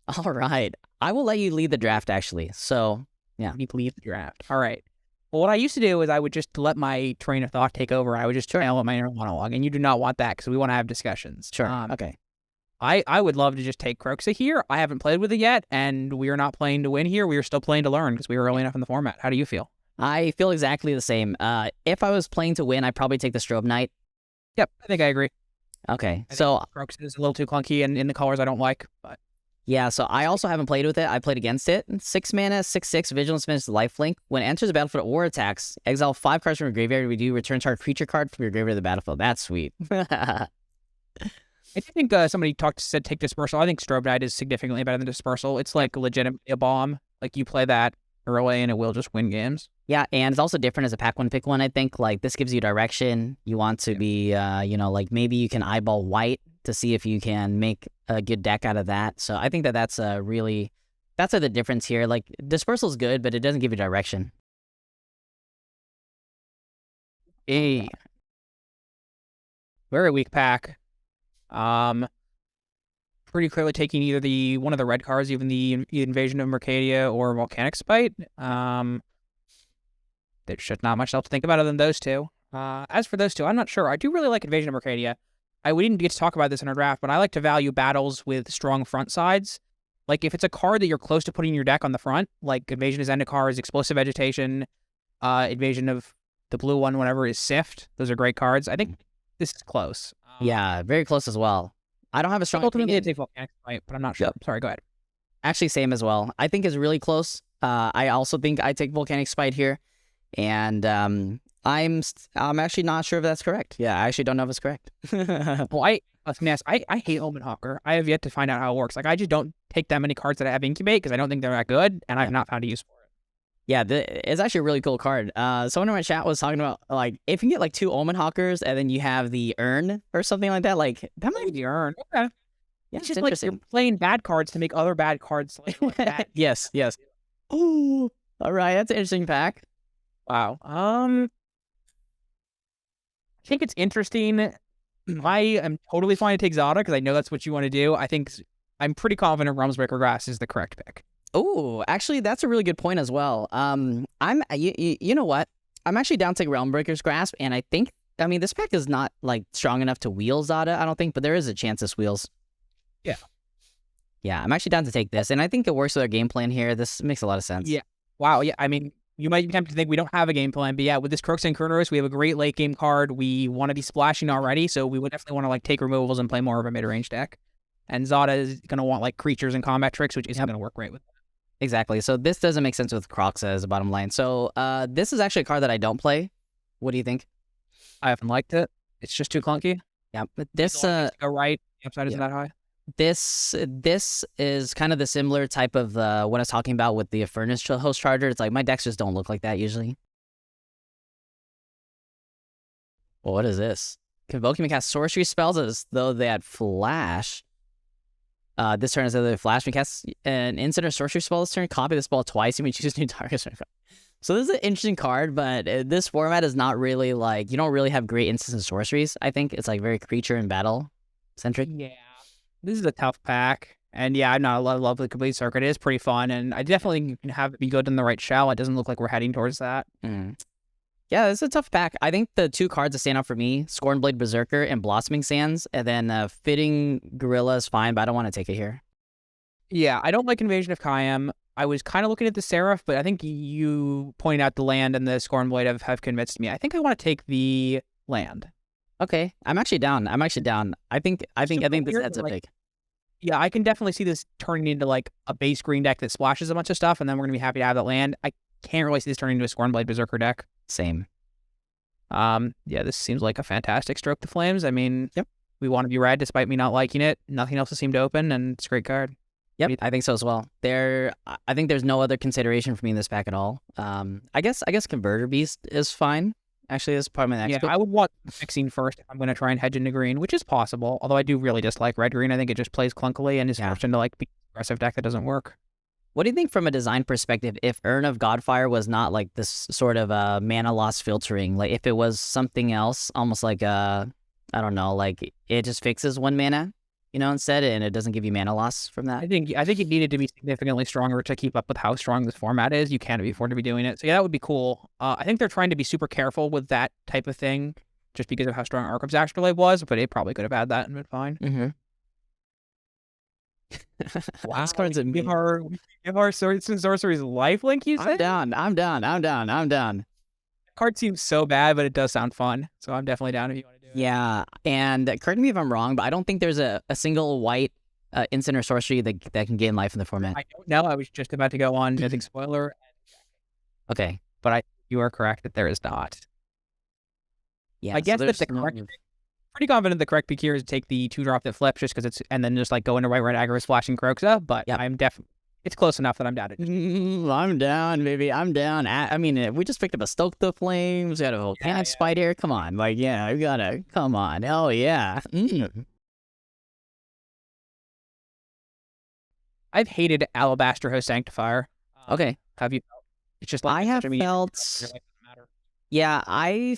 All right. I will let you lead the draft, actually. So, yeah. You need to leave the draft. All right. Well, what I used to do is I would just let my train of thought take over. I would just yell at my inner monologue, and you do not want that because we want to have discussions. Sure. Okay. I would love to just take Croxa here. I haven't played with it yet, and we are not playing to win here. We are still playing to learn because we were early enough in the format. How do you feel? I feel exactly the same. If I was playing to win, I'd probably take the Strobe Knight. Yep, I think I agree. Okay. I So, think Croxa is a little too clunky and in the colors I don't like, but yeah, so I also haven't played with it. I played against it. 6 mana, 6/6, Vigilance Finish, Lifelink. When it enters the battlefield or attacks, exile 5 cards from your graveyard. We do return target creature card from your graveyard to the battlefield. That's sweet. I do think somebody said take Dispersal. I think Strobe Knight is significantly better than Dispersal. It's like legitimately a bomb. Like you play that early and it will just win games. Yeah, and it's also different as a pack one pick one. I think like this gives you direction. You want to be, like maybe you can eyeball white to see if you can make a good deck out of that. So I think that's the difference here. Like Dispersal is good, but it doesn't give you direction. A very weak pack. Pretty clearly taking either one of the red cards, even the Invasion of Mercadia or Volcanic Spite. There's just not much else to think about other than those two. As for those two, I'm not sure. I do really like Invasion of Mercadia. We didn't get to talk about this in our draft, but I like to value battles with strong front sides. Like if it's a card that you're close to putting in your deck on the front, like Invasion of Zendikar, Explosive Vegetation, Invasion of the blue one, whatever, is Sift. Those are great cards. I think this is close. Yeah, very close as well. I don't have a strong ultimately opinion. take Volcanic Spite, but I'm not sure. Yep. Sorry, go ahead. Actually, same as well. I think it's really close. I also think I take Volcanic Spite here, and I'm actually not sure if that's correct. Yeah, I actually don't know if it's correct. Well, I hate Omen Hawker. I have yet to find out how it works. Like I just don't take that many cards that I have Incubate because I don't think they're that good, and I've not found a use for it. Yeah, it's actually a really cool card. Someone in my chat was talking about like if you can get like 2 Omen Hawkers and then you have the Urn or something like that. Like that might be the Urn. Okay. Yeah, it's just like you're playing bad cards to make other bad cards. Like bad. Yes. Ooh, all right, that's an interesting pack. Wow. I think it's interesting. I am totally fine to take Zada because I know that's what you want to do. I'm pretty confident Realmsbreaker Grass is the correct pick. Oh, actually, that's a really good point as well. You know what? I'm actually down to take Realmbreaker's Grasp, and I mean, this pack is not like strong enough to wheel Zada, I don't think, but there is a chance this wheels. Yeah. Yeah, I'm actually down to take this, and I think it works with our game plan here. This makes a lot of sense. Yeah. Wow. Yeah. I mean, you might be tempted to think we don't have a game plan, but yeah, with this Croaks and Kronos, we have a great late game card. We want to be splashing already, so we would definitely want to like take removals and play more of a mid range deck. And Zada is going to want like creatures and combat tricks, which isn't going to work great with that. Exactly. So this doesn't make sense with Croxa as a bottom line. So this is actually a card that I don't play. What do you think? I haven't liked it. It's just too clunky. Yeah, but this go right. The upside isn't that high. This is kind of the similar type of what I was talking about with the Furnace Host Charger. It's like my decks just don't look like that usually. Well, what is this? Convoking can cast sorcery spells as though they had flash. This turn, as though they flash, we cast an instant or sorcery spell this turn. Copy the spell twice. You may choose new targets. So this is an interesting card, but this format is not really like you don't really have great instants and sorceries. I think it's like very creature and battle centric. Yeah, this is a tough pack, and yeah, I'm not a lot of love with the complete circuit. It is pretty fun, and I definitely can have it be good in the right shell. It doesn't look like we're heading towards that. Yeah, it's a tough pack. I think the 2 cards that stand out for me, Scornblade Berserker and Blossoming Sands, and then Fitting Gorilla is fine, but I don't want to take it here. Yeah, I don't like Invasion of Kayam. I was kind of looking at the Seraph, but I think you pointed out the land and the Scornblade have convinced me. I think I want to take the land. Okay, I'm actually down. I think this heads up big. Yeah, I can definitely see this turning into like a base green deck that splashes a bunch of stuff, and then we're gonna be happy to have that land. I can't really see this turning into a Scornblade Berserker deck. Same. Yeah, this seems like a fantastic stroke to flames. I mean, yep. We want to be red despite me not liking it. Nothing else has seemed to open, and it's a great card. Yep, I think so as well. I think there's no other consideration for me in this pack at all. I guess Converter Beast is fine. Actually, that's probably my next pick. I would want fixing first if I'm going to try and hedge into green, which is possible. Although I do really dislike red-green. I think it just plays clunkily and is forced into like be aggressive deck that doesn't work. What do you think from a design perspective if Urn of Godfire was not like this sort of mana loss filtering? Like if it was something else, almost like I don't know, like it just fixes 1 mana? instead, and it doesn't give you mana loss from that. I think it needed to be significantly stronger to keep up with how strong this format is. You can't afford to be doing it. So yeah, that would be cool. I think they're trying to be super careful with that type of thing, just because of how strong Arkham's Astrolabe was. But it probably could have had that and been fine. Mm-hmm. Wow, This card's a we give our swords and sorceries lifelink. You said I'm down. card seems so bad, but it does sound fun. So I'm definitely down if you want to do it. Yeah, and correct me if I'm wrong, but I don't think there's a single white instant or sorcery that can gain life in the format. I don't know. I was just about to go on. I think spoiler. Okay. But you are correct that there is not. Yeah, I guess so that's the there's correct. Pretty confident the correct pick here is to take the 2-drop that flips just because it's, and then just like go into red aggro splashing Kroxa. But Yep. I'm definitely, it's close enough that I'm down. I'm down, baby. I'm down. I mean, we just picked up a Stoke the Flames. We got a volcanic spite here. Come on, like, yeah, we gotta. Come on, hell yeah. I've hated Alabaster Host Sanctifier. Okay. Have you? It's just like I have felt. Yeah, I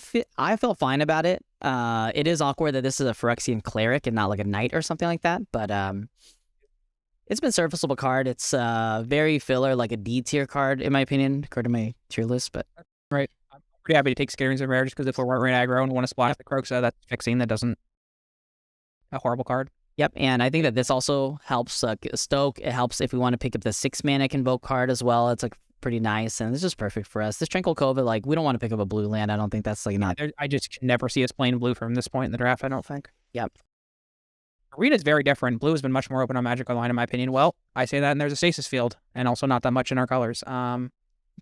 felt fine about it. It is awkward that this is a Phyrexian cleric and not like a knight or something like that, but it's been serviceable card. It's very filler, like a D tier card in my opinion, according to my tier list. But right, I'm pretty happy to take Scatterings of Rare just because if we're red aggro and want to splash the Kroxa, that's fixing. That doesn't a horrible card. Yep, and I think that this also helps Stoke. It helps if we want to pick up the 6-mana Convoke card as well. It's like pretty nice, and it's just perfect for us. This Tranquil Cove, like, we don't want to pick up a blue land. I don't think that's like not. I just can never see us playing blue from this point in the draft. I don't think. Yep. Arena's very different. Blue has been much more open on Magic Online, in my opinion. Well, I say that, and there's a Stasis Field, and also not that much in our colors.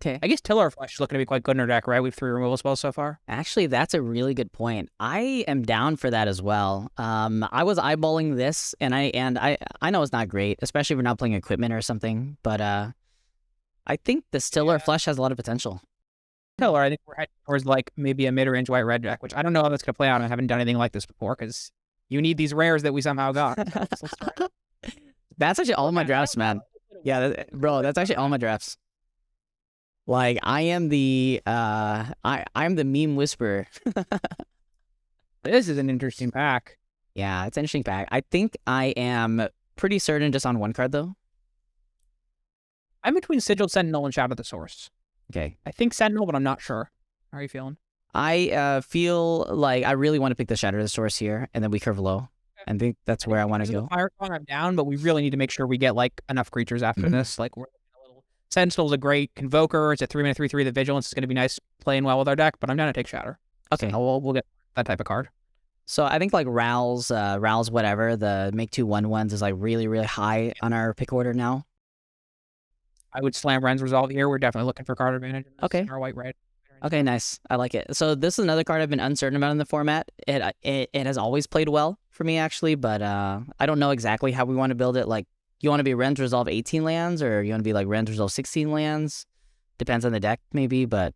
Okay. I guess Tiller Flesh is looking to be quite good in our deck, right? We have 3 removal spells so far. Actually, that's a really good point. I am down for that as well. I was eyeballing this, and I know it's not great, especially if we're not playing equipment or something. But I think the Stiller Flesh has a lot of potential. Tiller, I think we're heading towards like maybe a mid-range white-red deck, which I don't know how that's going to play out. I haven't done anything like this before because you need these rares that we somehow got. So let's try it. That's actually all my drafts, man. Yeah, bro, that's actually all my drafts. Like, I am the I'm the meme whisperer. This is an interesting pack. Yeah, it's an interesting pack. I think I am pretty certain just on one card though. I'm between Sigil, Sentinel, and Shadow the Source. Okay. I think Sentinel, but I'm not sure. How are you feeling? I feel like I really want to pick the Shadow the Source here, and then we curve low. I think that's where I want to go. Fire Song, I'm down, but we really need to make sure we get like enough creatures after this. Like, we're a little. Sentinel's a great Convoker. It's a 3-mana 3/3. The Vigilance is going to be nice playing well with our deck, but I'm down to take Shatter. Okay. We'll get that type of card. So I think like Rowls whatever, the make 2 1/1s is like really, really high on our pick order now. I would slam Ren's Resolve here. We're definitely looking for card advantage. Okay. Our white-red. Okay, nice. I like it. So this is another card I've been uncertain about in the format. It has always played well for me, actually, but I don't know exactly how we want to build it. Like, you want to be Ren's Resolve 18 lands, or you want to be like Ren's Resolve 16 lands? Depends on the deck, maybe, but...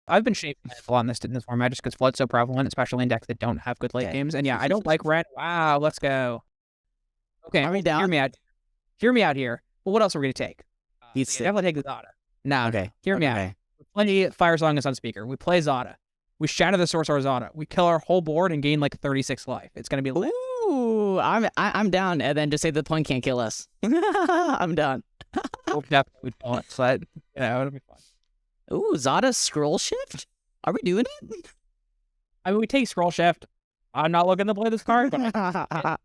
I've been shaping on this in this format just because Flood's so prevalent, especially in decks that don't have good late games. And yeah, I don't like Red. Wow, let's go. Okay, Are we down? Hear me out here. Well, what else are we going to take? Definitely take the Zada. No, okay. Hear me out. Plenty Fire Song is on speaker. We play Zada. We shatter the source or Zada. We kill our whole board and gain like 36 life. It's gonna be lit. Ooh, I'm down. And then just say the point can't kill us. I'm down. We'll definitely don't. So yeah, it'll be fun. Ooh, Zada Scroll Shift? Are we doing it? I mean, we take Scroll Shift. I'm not looking to play this card, but I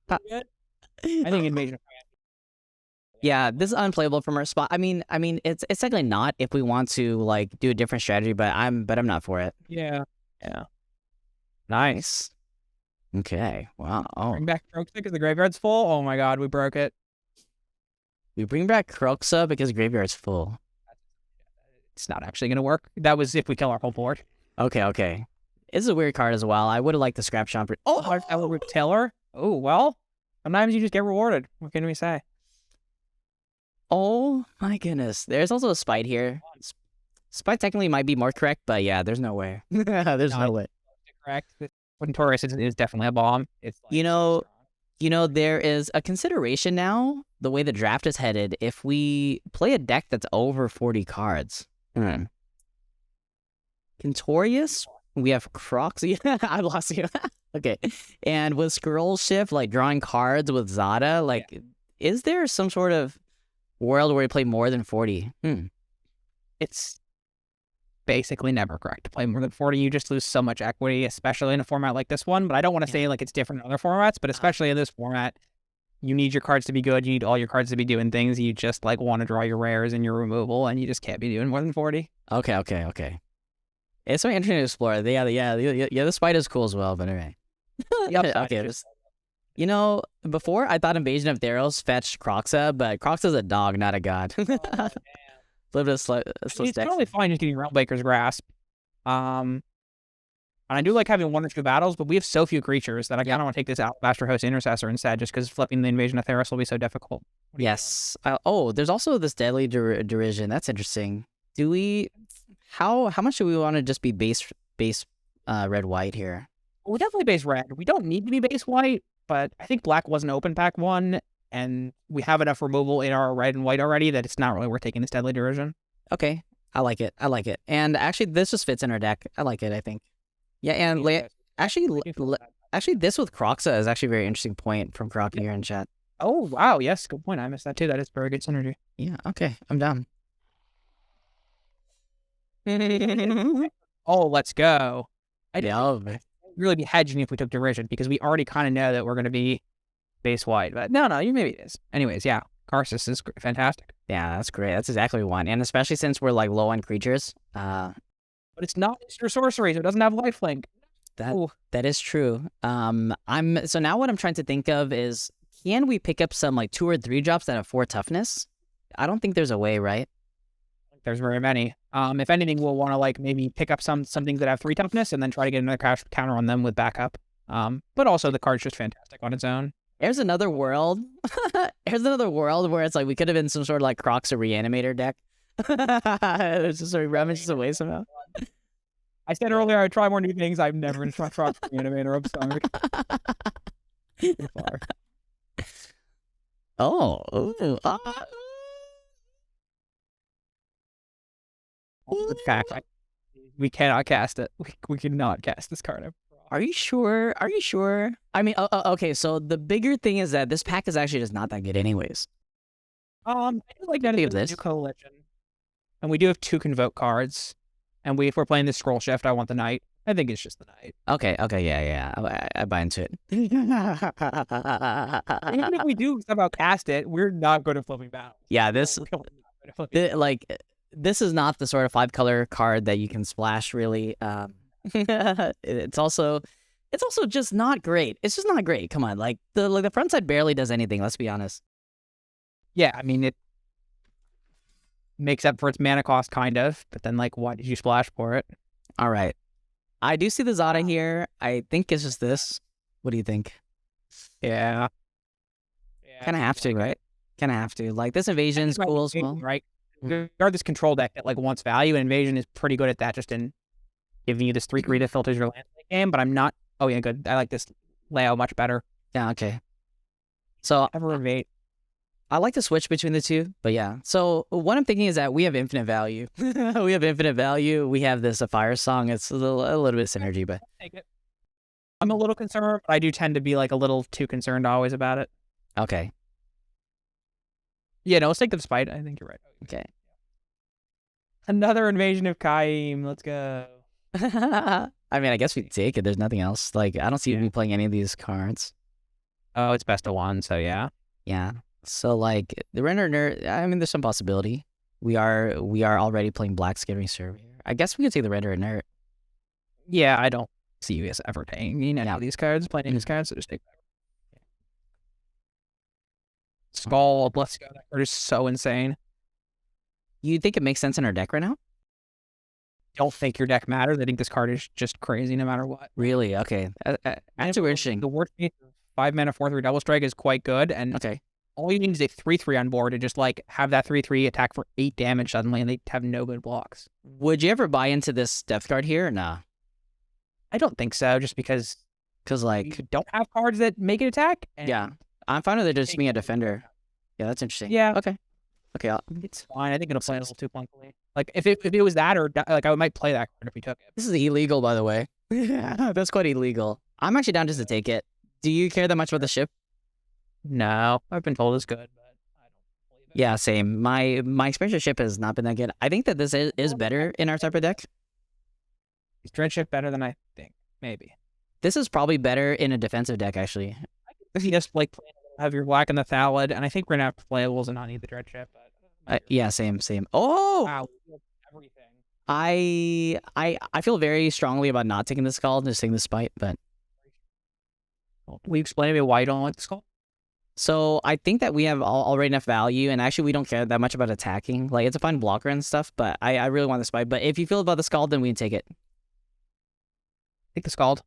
think Invasion. Yeah, this is unplayable from our spot. I mean, it's technically not if we want to like do a different strategy, but I'm not for it. Yeah. Nice. Okay. Wow. Oh. Bring back Kroxa because the graveyard's full. Oh my god, we broke it. We bring back Kroxa because graveyard's full. It's not actually gonna work. That was if we kill our whole board. Okay. It's a weird card as well. I would have liked the Scrap Shop. Oh, Taylor. Oh well. Sometimes you just get rewarded. What can we say? Oh my goodness. There's also a Spite here. Spite technically might be more correct, but yeah, there's no way. There's no way. Correct. Taurus is definitely a bomb. It's like, you know, there is a consideration now, the way the draft is headed, if we play a deck that's over 40 cards. Kentorius, we have Crocs. I lost you. Okay. And with scroll shift, like drawing cards with Zada, like, is there some sort of world where you play more than 40? It's basically never correct to play more than 40. You just lose so much equity, especially in a format like this one. But I don't want to say like it's different in other formats, but especially in this format, you need your cards to be good. You need all your cards to be doing things. You just like want to draw your rares and your removal, and you just can't be doing more than 40. Okay. It's so interesting to explore. The spider is cool as well, but anyway. Okay, you know, before I thought Invasion of Theros fetched Croxa, but Croxa's a dog, not a god. It's totally fine just getting Realmbreaker's Grasp. And I do like having 1 or 2 battles, but we have so few creatures that I kind of want to take this Alabaster Host Intercessor instead, just because flipping the Invasion of Theros will be so difficult. Yes. Oh, there's also this Deadly Derision. That's interesting. Do we? How much do we want to just be base red white here? Well, we definitely base red. We don't need to be base white, but I think black was an open pack one, and we have enough removal in our red and white already that it's not really worth taking this Deadly Derision. Okay, I like it. And actually, this just fits in our deck. I like it. I think. Yeah, and actually, this with Croxa is actually a very interesting point from Croc here in chat. Oh wow, yes, good point. I missed that too. That is very good synergy. Yeah. Okay, I'm down. Oh, let's go. I'd really be hedging if we took Derision because we already kind of know that we're going to be base white. But no, you maybe it is. Anyways, yeah, Karsus is fantastic. Yeah, that's great. That's exactly what we want, and especially since we're like low on creatures. But it's not Mr. Sorcery, so it doesn't have lifelink. That is true. So now what I'm trying to think of is, can we pick up some like 2 or 3 drops that have 4 toughness? I don't think there's a way, right? There's very many. If anything, we'll want to like maybe pick up some things that have 3 toughness and then try to get another counter on them with backup. But also the card's just fantastic on its own. There's another world. There's another world where it's like we could have been some sort of like Crocs or Reanimator deck. It's just sort of rummages away somehow. I said earlier I would try more new things. I'm never going to try Crocs or Reanimator. I'm sorry. Too far. The fact we cannot cast it. We cannot cast this card. Are you sure? I mean, okay. So the bigger thing is that this pack is actually just not that good, anyways. I do like that of this new coalition, and we do have 2 Convoke cards. And if we're playing this Scroll Shift, I want the Knight. I think it's just the Knight. Okay, yeah. I buy into it. Even if we do somehow cast it, we're not going to flipping battle. Yeah, this is not the sort of 5-color card that you can splash, really. It's also just not great. It's just not great. Come on, like the front side barely does anything. Let's be honest. Yeah, I mean it makes up for its mana cost, kind of. But then, like, why did you splash for it? All right, I do see the Zada here. I think it's just this. What do you think? Yeah. Kind of have to, right? Kind of have to. Like, this Invasion's cool as well, right? You guard this control deck that like wants value, and Invasion is pretty good at that, just in giving you this 3/3 that filters your land in the game. But I'm not. Oh yeah, good. I like this layout much better. Yeah. Okay. So ever evade. I like to switch between the two, but yeah. So what I'm thinking is that we have infinite value. We have infinite value. We have this Fire Song. It's a little bit synergy, but take it. I'm a little concerned, but I do tend to be like a little too concerned always about it. Okay. Yeah, no, let's take the Spite. I think you're right. Okay. Another Invasion of Kaim. Let's go. I mean, I guess we take it. There's nothing else. Like, I don't see me playing any of these cards. Oh, it's best of 1, so yeah. Yeah. So, like, the Render Nerd, I mean, there's some possibility. We are already playing Black Skittering Server here. I guess we could take the Render Nerd. Yeah, I don't see you guys ever taking any of these cards, playing these cards, so just take that. Scald, let's go. That card is so insane. You think it makes sense in our deck right now? Don't think your deck matters. I think this card is just crazy no matter what. Really? Okay. That's super interesting. The worst case, 5 mana 4/3 Double Strike is quite good, and okay. All you need is a 3/3 on board to just like have that 3/3 attack for 8 damage suddenly, and they have no good blocks. Would you ever buy into this Death card here or nah? I don't think so, just because like you don't have cards that make it attack. Yeah, I'm fine with it just being a defender. Yeah, that's interesting. Yeah. Okay, it's fine. I think it'll play a little too clunkily. Like if it was that, or like I might play that card if we took it. This is illegal, by the way. That's quite illegal. I'm actually down just to take it. Do you care that much about the ship? No, I've been told it's good, but I don't believe it. Yeah, same. My experience with ship has not been that good. I think that this is better in our type of deck. Is Dread Ship better than I think? Maybe. This is probably better in a defensive deck, actually. If you just like have your black and the Thallid, and I think we're gonna have playables and not need the Dread Ship. But Yeah, same. Oh, wow, everything. I feel very strongly about not taking this call and just taking the spite, but Will you explain to me why you don't like this call? so I think that we have already enough value, and actually we don't care that much about attacking. Like, it's a fine blocker and stuff, but I really want the spite. But if you feel about the Scald, then we can take it. Take the Scald.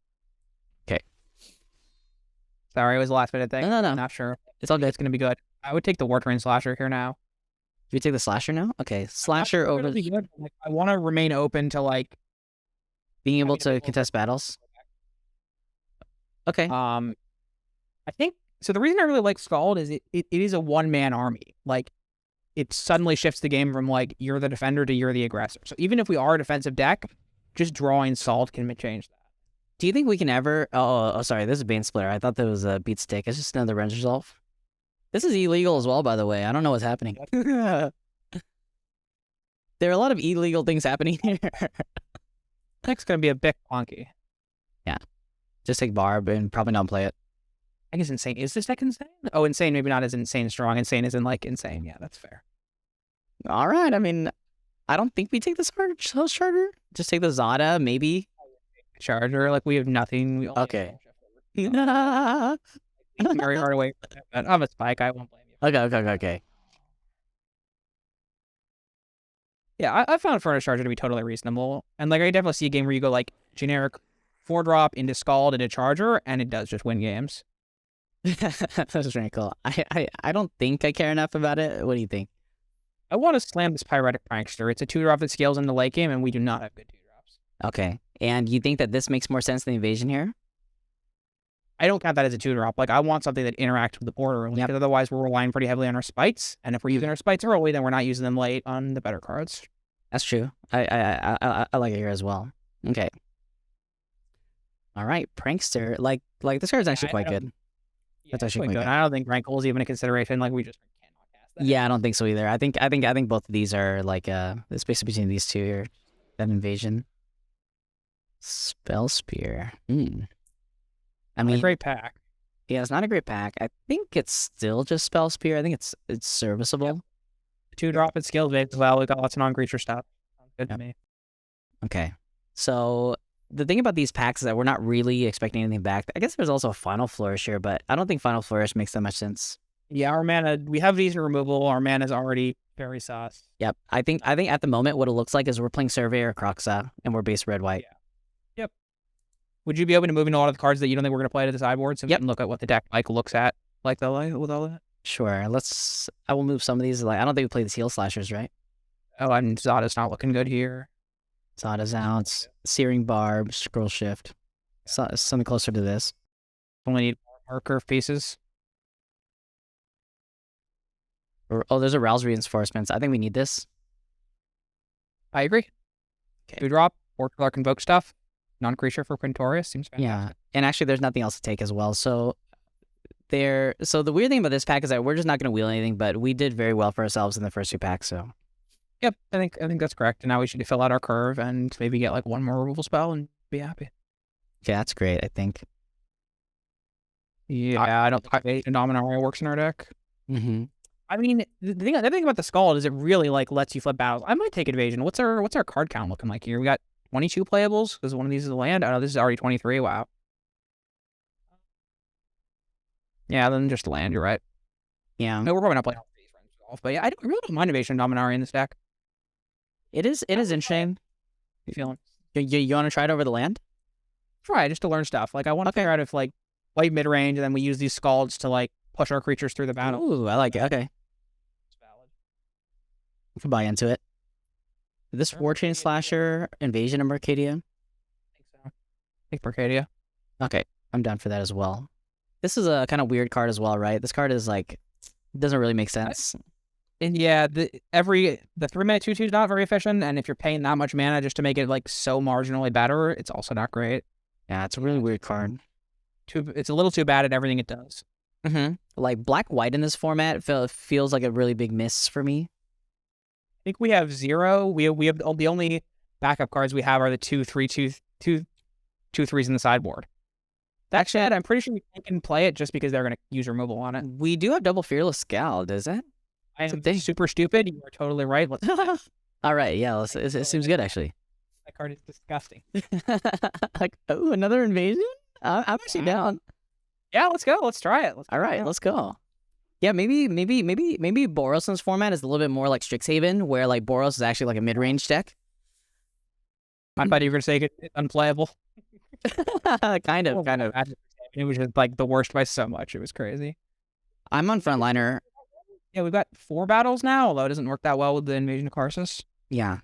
Okay. Sorry, it was a last minute thing. No. Not sure. It's all good. It's gonna be good. I would take the War Terrain Slasher here now. Do we take the Slasher now? Okay, Slasher It'll over be good. Like, I want to remain open to like being able to contest battles. Okay. I think so. The reason I really like Scald is it is a one-man army. Like, it suddenly shifts the game from like you're the defender to you're the aggressor. So even if we are a defensive deck, just drawing Salt can change that. Do you think we can ever? Oh, sorry. This is Bane Splitter. I thought that was a beat stick. It's just another range resolve. This is illegal as well, by the way. I don't know what's happening. There are a lot of illegal things happening here. Deck's gonna be a bit clunky. Yeah. Just take Barb and probably not play it. I guess Insane. Is this deck Insane? Oh, Insane. Maybe not as Insane strong. Insane isn't like Insane. Yeah, that's fair. All right. I mean, I don't think we take the Host Charter. Just take the Zada, maybe. Charger. Like, we have nothing. We only Okay. have very hard away. I'm a Spike. I won't blame you. Okay. Yeah, I found Furnace Charger to be totally reasonable. And like, I definitely see a game where you go like generic 4-drop into Scald into Charger, and it does just win games. That's very cool. I don't think I care enough about it. What do you think? I want to slam this Pyretic Prankster. It's a 2-drop that scales in the late game, and we do not have good 2-drops. Okay. And you think that this makes more sense than the Invasion here? I don't count that as a 2-drop. Like, I want something that interacts with the border, because otherwise we're relying pretty heavily on our spites. And if we're using our spites early, then we're not using them late on the better cards. That's true. I like it here as well. Okay. All right, Prankster. Like this card's actually quite good. Yeah, That's actually quite quite good. good. I don't think Rankle is even a consideration. Like, we just cannot cast that. Yeah, I don't think so either. I think both of these are like the space between these two here. That Invasion. Spell Spear. I mean, a great pack. Yeah, it's not a great pack. I think it's still just Spell Spear. I think it's serviceable. Yep. 2-drop it skills based as well. We've got lots of non-creature stuff. Sounds good to me. Okay. So the thing about these packs is that we're not really expecting anything back. I guess there's also a Final Flourish here, but I don't think Final Flourish makes that much sense. Yeah, our mana, we have these in removal. Our mana is already very sus. Yep. I think at the moment what it looks like is we're playing Surveyor or Croxa and we're base red-white. Yeah. Yep. Would you be open to moving a lot of the cards that you don't think we're going to play to the sideboard so we can look at what the deck like looks at like the with all that? Sure. I will move some of these. Like, I don't think we play the Heel Slashers, right? Oh, and Zada's not looking good here. Zada's out. Searing Barb, Scroll Shift. So, something closer to this. Only need more marker pieces. There's a Rouse Reinforcements. I think we need this. I agree. Okay. 2-drop, Orc Invoke stuff. Non-creature for Quintorius seems fantastic. Yeah. And actually there's nothing else to take as well. So the weird thing about this pack is that we're just not going to wheel anything, but we did very well for ourselves in the first 2 packs, so. Yep, I think that's correct. And now we should fill out our curve and maybe get like one more removal spell and be happy. Okay, that's great, I think. Yeah, I don't think Dominaria works in our deck. Mm-hmm. I mean, the thing about the Scald is it really like lets you flip battles. I might take Invasion. What's our card count looking like here? We got 22 playables because one of these is a land. Oh, this is already 23. Wow. Yeah, then just land. You're right. Yeah. No, we're probably not playing all these runs, but yeah, I really don't mind Invasion Dominaria in this deck. It is interesting. You feeling? You want to try it over the land? Try just to learn stuff. Like, I want to figure out if like play mid range and then we use these Scalds to like push our creatures through the battle. Ooh, I like it. Okay. It's valid. We can buy into it. This War Chain Slasher, Invasion of Mercadia. I think so. I think Mercadia. Okay, I'm down for that as well. This is a kind of weird card as well, right? This card is like, doesn't really make sense. And yeah, the 3-minute 2/2 is not very efficient, and if you're paying that much mana just to make it like so marginally better, it's also not great. Yeah, it's a really weird card. It's a little too bad at everything it does. Like black-white in this format feels like a really big miss for me. I think we have 0. We have the only backup cards we have are the 2/3s in the sideboard. That said, I'm pretty sure we can play it just because they're going to use removal on it. We do have double Fearless Scowl, does it? I am super stupid. You are totally right. Let's All right, yeah, it seems good actually. That card is disgusting. Like, oh, another invasion? I'm actually down. Yeah, let's go. Let's try it. All right, let's go. Yeah, maybe Boros's format is a little bit more like Strixhaven, where like Boros is actually like a mid-range deck. I thought you were going to say it's unplayable. kind of. It was just like the worst by so much. It was crazy. I'm on Frontliner. Yeah, we've got 4 battles now, although it doesn't work that well with the Invasion of Karsus. Yeah.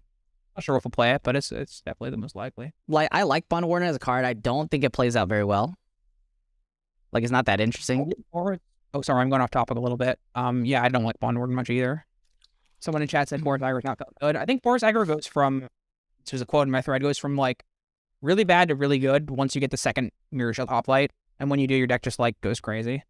Not sure if we'll play it, but it's definitely the most likely. Like, I like Bond Warden as a card. I don't think it plays out very well. Like, it's not that interesting. Oh, sorry, I'm going off topic a little bit. Yeah, I don't like Bond Warden much either. Someone in chat said Boris Aggro is not good. I think Boris Aggro goes from, this was a quote in my thread, goes from like really bad to really good once you get the second Mirror Shell Hoplite, and when you do, your deck just like goes crazy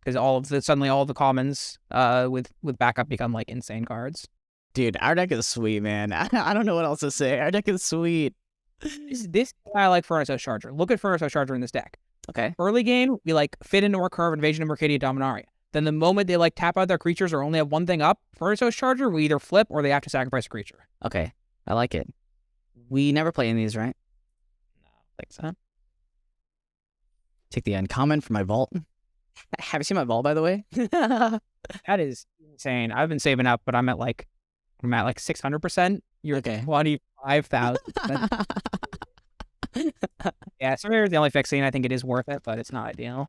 because suddenly all the commons with backup become like insane cards. Dude, our deck is sweet, man. I don't know what else to say. Our deck is sweet. This I like Furnace Host Charger. Look at Furnace Host Charger in this deck. Okay. Early game, we like fit into our curve Invasion of Mercadia Dominaria. Then the moment they like tap out their creatures or only have one thing up, Furnace Host Charger, we either flip or they have to sacrifice a creature. Okay. I like it. We never play any of these, right? No, I think so. Take the uncommon for my vault. Have you seen my vault, by the way? That is insane. I've been saving up, but I'm at like 600%. You're okay. 25,000. Yeah, Surveyor is the only fixing. I think it is worth it, but it's not ideal.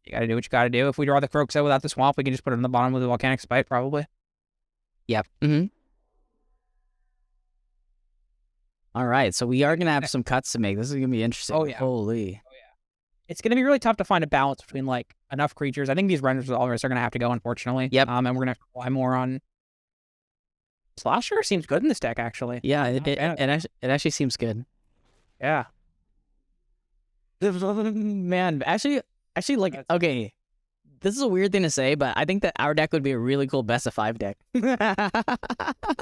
You gotta do what you gotta do. If we draw the Kroxa without the swamp, we can just put it on the bottom with the Volcanic Spite, probably. Yep. All right, so we are gonna have some cuts to make. This is gonna be interesting. Oh yeah. Holy. Oh yeah. It's gonna be really tough to find a balance between like enough creatures. I think these Render Resolvers are gonna have to go, unfortunately. Yep. And we're gonna have to rely more on. Slasher seems good in this deck, actually. Yeah, it actually seems good. Yeah. Man, actually, like, okay, this is a weird thing to say, but I think that our deck would be a really cool best of 5 deck.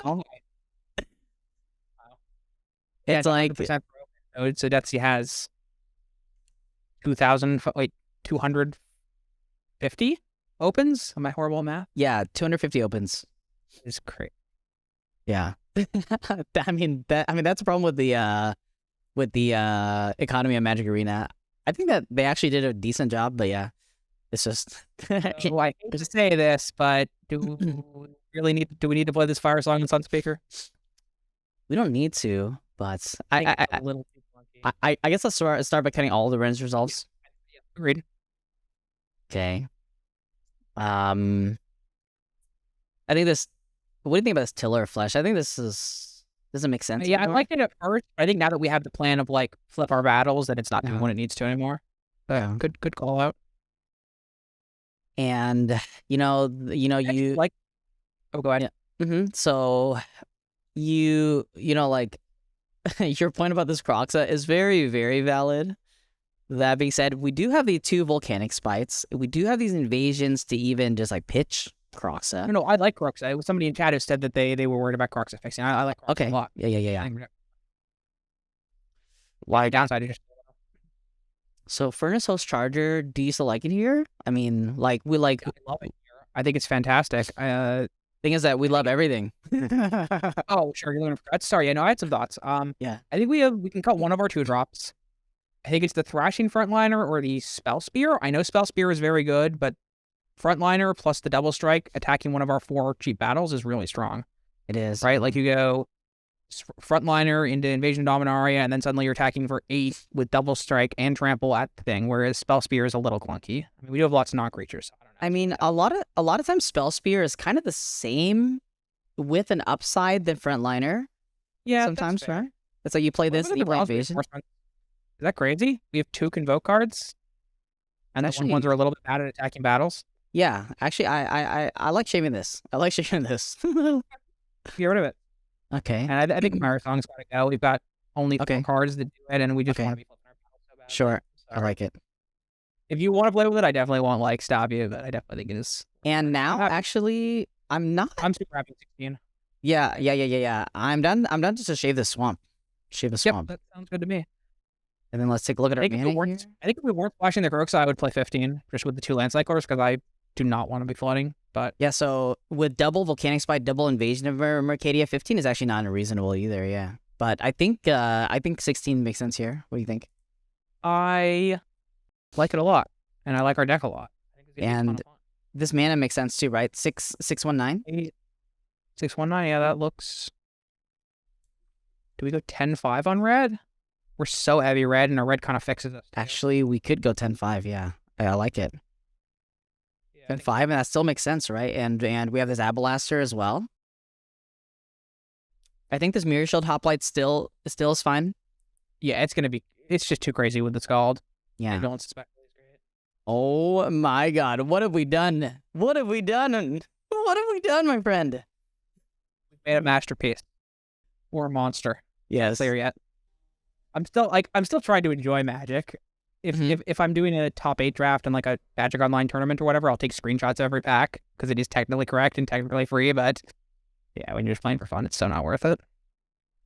Oh. It's like, so Deathsie has 250 opens. Am I horrible at math? Yeah, 250 opens. It's great. Yeah. I mean that's a problem with the economy of Magic Arena. I think that they actually did a decent job, but yeah, it's just. I hate to say this, but do we need to play this Fire Song in Sunspeaker? We don't need to, but I guess let's start by cutting all the Ren's results. Yeah, agreed. Okay. I think this. What do you think about this Tiller Flesh? I think this doesn't make sense. Yeah, I liked it at first. I think now that we have the plan of like flip our battles, that it's not doing what it needs to anymore. Good call out. And you like. Oh, go ahead. Yeah. So, like, your point about this Kroxa is very, very valid. That being said, we do have the 2 Volcanic Spites. We do have these invasions to even just like pitch Kroxa. No, I like Kroxa. It was somebody in chat who said that they were worried about Kroxa fixing. I like Kroxa a lot. Yeah. Why downside? So Furnace Host Charger, do you still like it here? I mean, like we like. I love it here. I think it's fantastic. Thing is that we love everything. Oh, sure. You're looking for that. Sorry, I had some thoughts. Yeah. I think we can cut one of our 2 drops. I think it's the Thrashing Frontliner or the Spell Spear. I know Spell Spear is very good, but Frontliner plus the Double Strike attacking one of our 4 cheap battles is really strong. It is. Right? Like you go Frontliner into Invasion Dominaria, and then suddenly you're attacking for 8 with Double Strike and Trample at the thing, whereas Spell Spear is a little clunky. I mean, we do have lots of non-creatures. So I mean, a lot of times Spell Spear is kind of the same with an upside than Frontliner. Yeah, sometimes, right? It's like you play this and you play Invasion. Is that crazy? We have 2 Convoke cards, and the ones are a little bit bad at attacking battles. Yeah, actually, I like shaving this. I like shaving this. Get rid of it. Okay. And I think Marathon's got to go. We've got only 4 cards that do it, and we just want to be flipping our battles so bad. Sure. I like it. If you want to play with it, I definitely won't like stop you, but I definitely think it is. And now, actually, I'm not. I'm super happy with 16. Yeah. I'm done. I'm done just to shave the swamp. Shave the swamp. That sounds good to me. And then let's take a look at our mana here. I think if we weren't splashing the Groksa, I would play 15 just with the 2 land cyclers because I do not want to be flooding. But yeah, so with double Volcanic Spite, double Invasion of Mercadia, 15 is actually not unreasonable either. Yeah, but I think 16 makes sense here. What do you think? I like it a lot, and I like our deck a lot. I think it's and this mana makes sense too, right? 619. 619. Yeah, that looks. Do we go 10-5 on red? We're so heavy red, and our red kind of fixes us. Actually, we could go 10-5. Yeah, I like it. 10-5, and that still makes sense, right? And we have this Abalaster as well. I think this Mirror Shield Hoplite still is fine. Yeah, it's just too crazy with the Scald. Yeah. Balance especially is great. Oh my God, what have we done? What have we done? What have we done, my friend? We made a masterpiece. Or a monster. Yes. Clear yet. I'm still trying to enjoy Magic. If I'm doing a top 8 draft in like a Magic Online tournament or whatever, I'll take screenshots of every pack because it is technically correct and technically free. But yeah, when you're just playing for fun, it's so not worth it.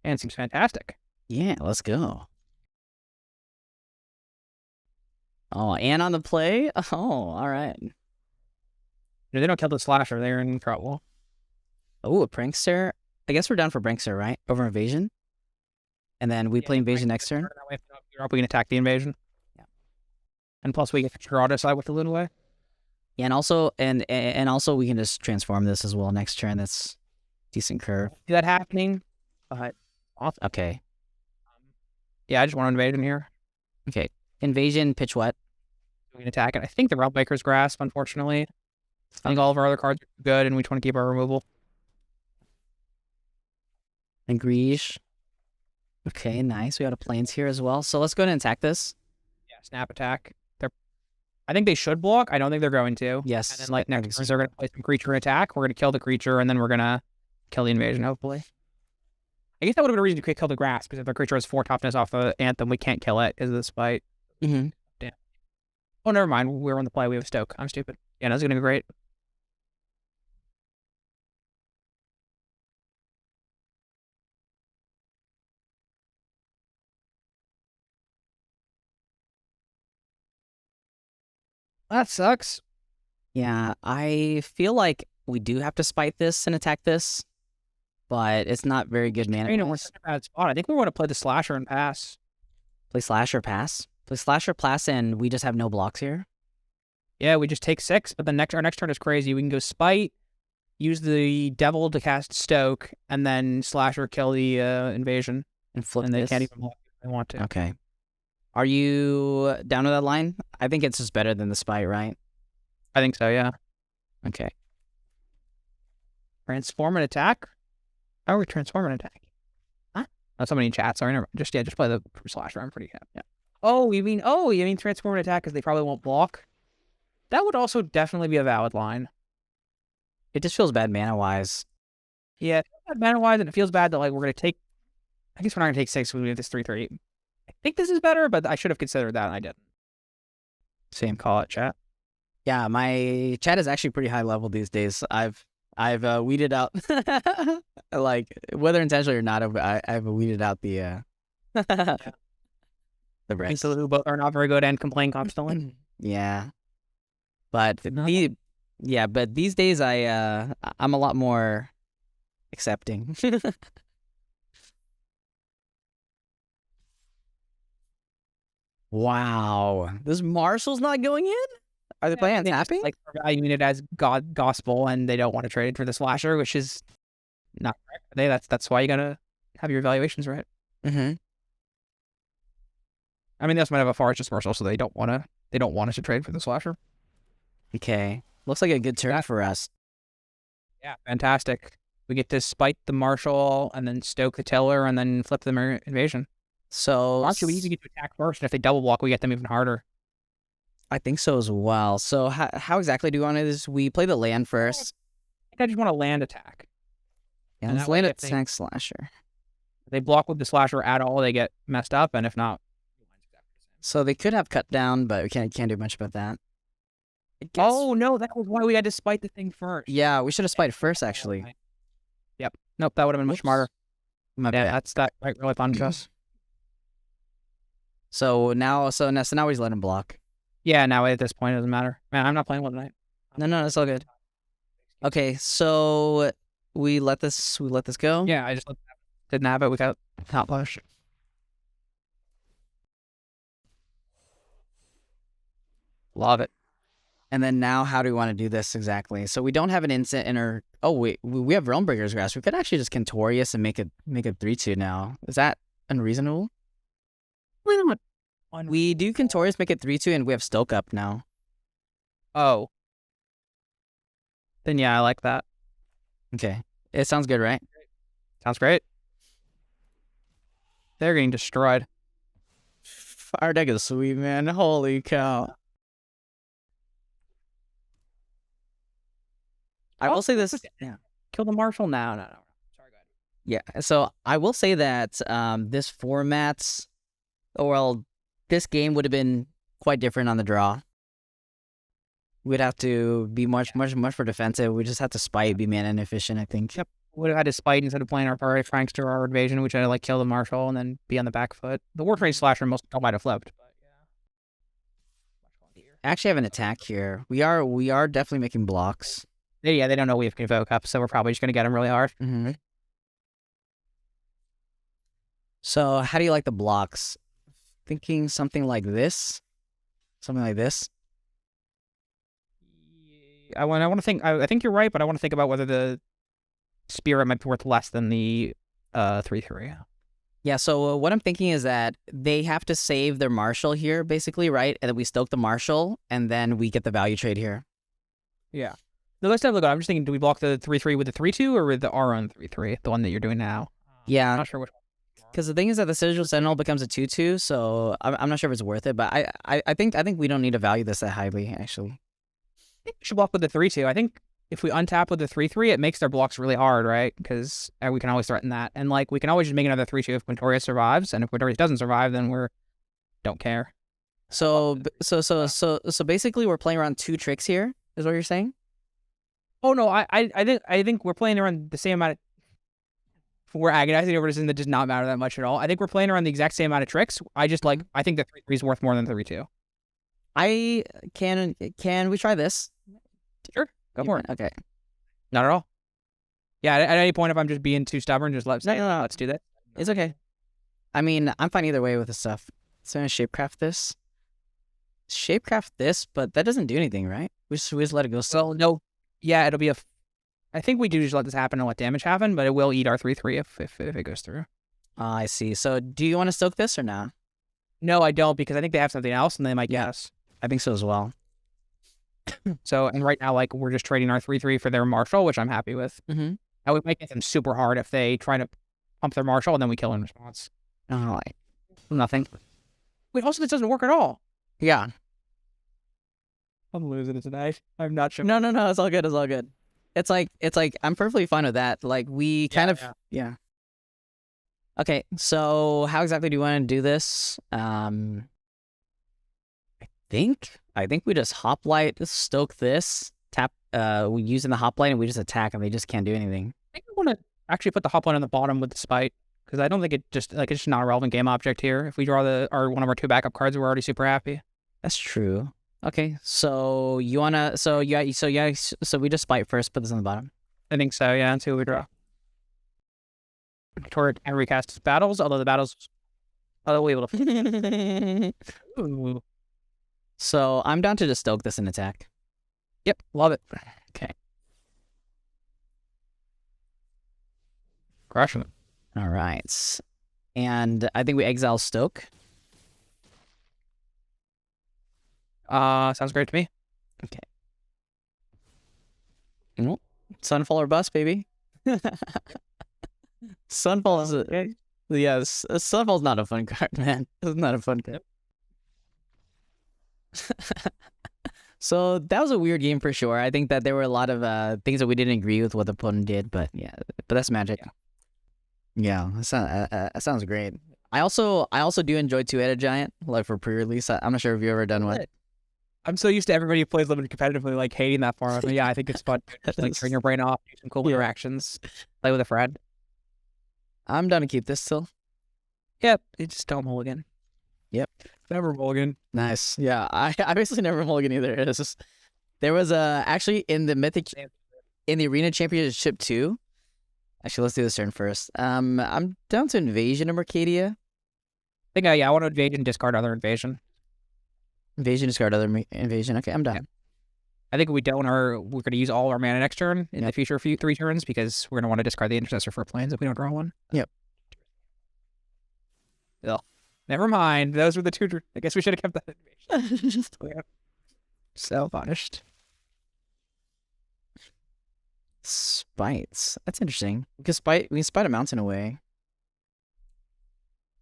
And it seems fantastic. Yeah, let's go. Oh, and on the play? Oh, all right. If they don't kill the Slasher, they're in trouble. Oh, a Prankster. I guess we're down for Prankster, right? Over Invasion. And then we play Invasion next turn. If we can attack the Invasion. Yeah. And plus we get to draw this side with the Loon away. Yeah, and also we can just transform this as well next turn. That's decent curve. See that happening? Okay. Yeah, I just want an Invasion here. Okay. Invasion, pitch what? We can attack it. I think the Realmbreaker's Grasp, unfortunately. I think all of our other cards are good, and we just want to keep our removal. And Greige. Okay, nice. We got a Plains here as well. So let's go ahead and attack this. Yeah, snap attack. I think they should block. I don't think they're going to. Yes. And then like next turn, they're going to play some creature attack. We're going to kill the creature, and then we're going to kill the Invasion, hopefully. I guess that would have been a reason to kill the Grasp, because if the creature has 4 toughness off the Anthem, we can't kill it, is the Spite. Mm-hmm. Damn. Oh, never mind. We're on the play. We have Stoke. I'm stupid. Yeah, that's going to be great. That sucks. Yeah, I feel like we do have to spite this and attack this, but it's not very good mana. We're in a bad spot. I think we want to play the Slasher and pass. Play Slasher, pass. Play Slasher, pass, and we just have no blocks here. Yeah, we just take 6, but then our next turn is crazy. We can go Spite, use the Devil to cast Stoke, and then Slasher kill the Invasion. And flip and they this. can't even block if they want to. Okay. Are you down with that line? I think it's just better than the Spite, right? I think so, yeah. Okay. Transform and attack? How are we transform and attack? Huh? Not somebody in chat, sorry. Never. Just play the Slasher. I'm pretty happy. Yeah. Oh, you mean transform and attack because they probably won't block? That would also definitely be a valid line. It just feels bad mana-wise. Yeah, it feels bad mana-wise, and it feels bad that like we're going to take... I guess we're not going to take 6 when we have this 3/3. I think this is better, but I should have considered that, and I didn't. Same call it, chat. Yeah, my chat is actually pretty high level these days. I've weeded out, like, whether intentionally or not, I've weeded out the the rest. People who both are not very good and complain constantly. Yeah. But but these days I'm a lot more accepting. Wow. This Marshall's not going in? Are they playing tapping? Like, valuing it as gospel, and they don't want to trade it for the Slasher, which is not correct. That's why you gotta have your evaluations right. Mm-hmm. I mean, they also might have a Forest Marshall, so they don't want us to trade for the Slasher. Okay. Looks like a good turn for us. Yeah, fantastic. We get to spite the Marshall, and then stoke the Tiller, and then flip the Invasion. So actually, we need to get to attack first, and if they double block, we get them even harder. I think so as well. So how exactly do we want to do this? We play the land first. I think I just want to land attack. Yeah, let's land attack Slasher. If they block with the Slasher at all, they get messed up, and if not... So they could have cut down, but we can't do much about that. Oh no, that was why we had to spite the thing first. Yeah, we should have spied first actually. Yep. Nope, that would have been much smarter. My Yeah, bad. that's that right really punished us. So now we just let him block. Yeah, now at this point it doesn't matter. Man, I'm not playing well tonight. No, that's all good. Okay, so we let this go. Yeah, I just didn't have it. We got top push. Love it. And then now, how do we want to do this exactly? So we don't have an instant in our. Oh wait, we have Realmbreaker's Grasp. We could actually just Cantorius and make it 3/2 now. Is that unreasonable? Why not? We do Cantorius, make it 3/2, and we have Stoke up now. Oh. Then yeah, I like that. Okay, it sounds good, right? Sounds great. They're getting destroyed. Our deck is sweet, man. Holy cow. I will say this. Yeah. Kill the Marshal now. No. Sorry, go ahead. Yeah. So I will say that this format, well, this game would have been quite different on the draw. We'd have to be much more defensive. We just have to spite, be mana inefficient, I think. Yep. Would have had to spite instead of playing our Fiery Franks to our invasion, which I'd like kill the Marshal and then be on the back foot. The Warframe Slasher most might have flipped. But yeah. I actually have an attack here. We are definitely making blocks. Yeah, they don't know we have Convoke up, so we're probably just going to get them really hard. Mm-hmm. So how do you like the blocks? Thinking something like this? Something like this? I want to think. I think you're right, but I want to think about whether the Spirit might be worth less than the 3/3. Yeah, so what I'm thinking is that they have to save their Marshal here, basically, right? And then we stoke the Marshal, and then we get the value trade here. Yeah. No, let's have a look. I'm just thinking, do we block the 3/3 with the 3/2 or with the our own 3/3, the one that you're doing now? Yeah. I'm not sure which one. Because the thing is that the Sigil Sentinel becomes a 2/2, so I'm not sure if it's worth it, but I think we don't need to value this that highly, actually. I think we should block with the 3/2. I think if we untap with the 3/3, it makes their blocks really hard, right? Because we can always threaten that. And like we can always just make another 3/2 if Quintorius survives, and if Quintorius doesn't survive, then we're don't care. So basically we're playing around 2 tricks here, is what you're saying? Oh no, I think we're playing around the same amount of we're agonizing over this and that does not matter that much at all. I think we're playing around the exact same amount of tricks. I just like I think the 3/3 is worth more than the 3/2. Can we try this? Sure. Go for it. Okay. Not at all. Yeah, at any point if I'm just being too stubborn, just let's let's do that. It's okay. I mean, I'm fine either way with this stuff. So I'm gonna shapecraft this. Shapecraft this, but that doesn't do anything, right? We just let it go. Well, no. Yeah, it'll be I think we do just let this happen and let damage happen, but it will eat our 3/3 if it goes through. I see. So do you want to stoke this or not? No, I don't, because I think they have something else and they might guess. I think so as well. So, and right now, like, we're just trading our 3/3 for their Marshal, which I'm happy with. Mm-hmm. And we might get them super hard if they try to pump their Marshal and then we kill in response. All right. Nothing. Wait, also this doesn't work at all. Yeah. I'm losing it tonight. I'm not sure. No. It's all good. It's all good. It's like I'm perfectly fine with that. Like we kind of yeah. Okay, so how exactly do you want to do this? I think we just hoplite, stoke this, tap. We using the hoplite and we just attack and they just can't do anything. I think we want to actually put the hoplite on the bottom with the spite because I don't think it's just not a relevant game object here. If we draw one of our 2 backup cards, we're already super happy. That's true. Okay, so you wanna so we just spite first, put this on the bottom. I think so, yeah, and see what we draw. Toward and recast his battles, although we will. Ooh. So I'm down to just stoke this and attack. Yep, love it. Okay. Crushing it. All right. And I think we exile stoke. Sounds great to me. Okay. Sunfall or bust, baby. Sunfall is Sunfall's not a fun card, man. It's not a fun card. So that was a weird game for sure. I think that there were a lot of things that we didn't agree with what the opponent did, but yeah, but that's Magic. Yeah, that sounds great. I also do enjoy two-headed giant, like for pre-release. I'm not sure if you've ever done one. I'm so used to everybody who plays limited competitively like hating that form. But yeah, I think it's fun. Just like turn your brain off, do some cool interactions, play with a friend. I'm down to keep this still. Yep, it's just don't mulligan. Yep, never mulligan. Nice. Yeah, I basically never mulligan either. It's just there was actually in the Arena Championship 2. Actually, let's do this turn first. I'm down to Invasion of Mercadia. I think I want to invade and discard other invasion. Invasion, discard other invasion. Okay, I'm done. Yeah. I think if we don't, we're going to use all our mana next turn in the future 3 turns because we're going to want to discard the Intercessor for planes if we don't draw one. Yep. Ugh. Never mind. Those were the 2. I guess we should have kept that invasion. So punished. Spites. That's interesting. We can spite a mountain away.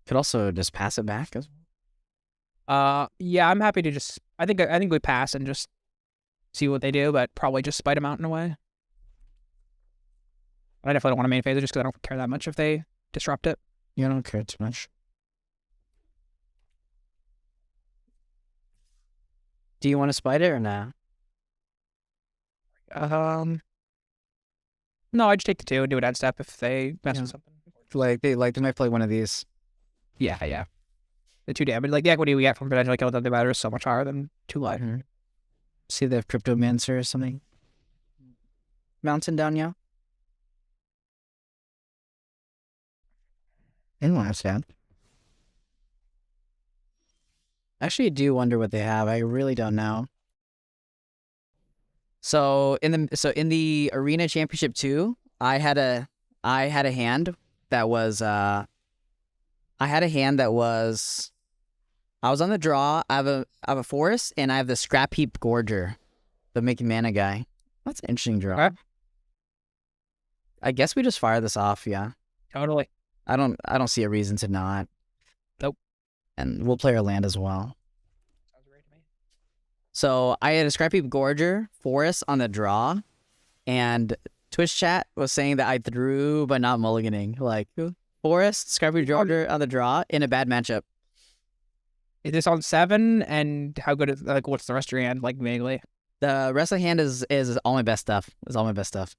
Could also just pass it back as well. Yeah, I'm happy to just. I think we pass and just see what they do, but probably just spite a mountain away. I definitely don't want to main phase it just because I don't care that much if they disrupt it. You don't care too much. Do you want to spite it or nah? No, I just take the 2 and do an end step if they mess with something. Like they might play one of these. Yeah. The 2 damage, like the equity we get from potentially killing them matter is so much higher than 2 life. Mm-hmm. See if they have Cryptomancer or something. Mountain down, yeah. In last hand. Actually, I do wonder what they have. I really don't know. So in the Arena Championship 2, I had a hand that was I was on the draw. I have a forest and I have the Scrap Heap Gorger, the making mana guy. That's an interesting draw. Okay. I guess we just fire this off, yeah. Totally. I don't see a reason to not. Nope. And we'll play our land as well. Sounds great to me. So I had a Scrap Heap Gorger forest on the draw, and Twitch chat was saying that I threw but not mulliganing. Like forest, Scrap Heap Gorger on the draw in a bad matchup. Is this on 7? And how good is what's the rest of your hand like vaguely? The rest of the hand is all my best stuff. Is all my best stuff.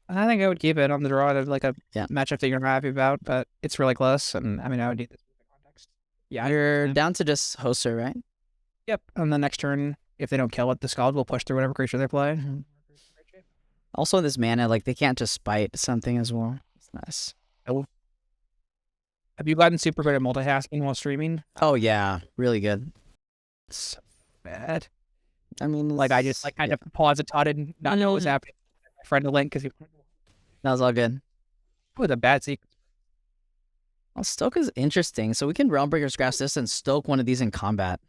I think I would keep it on the draw to like a matchup that you're not happy about, but it's really close. And I mean, I would need this in context. Yeah, you're down to just host her, right? Yep. On the next turn, if they don't kill it, the Scald will push through whatever creature they play. Mm-hmm. Also, this mana, like they can't just spite something as well. It's nice. Oh. Have you gotten super good at multitasking while streaming? Oh yeah, really good. So bad. I mean, like I just kind of pause it, taught and not know what's happening. My friend to link because that was all good. With a bad sequence. Well, Stoke is interesting. So we can Realmbreaker Scratch this and Stoke one of these in combat.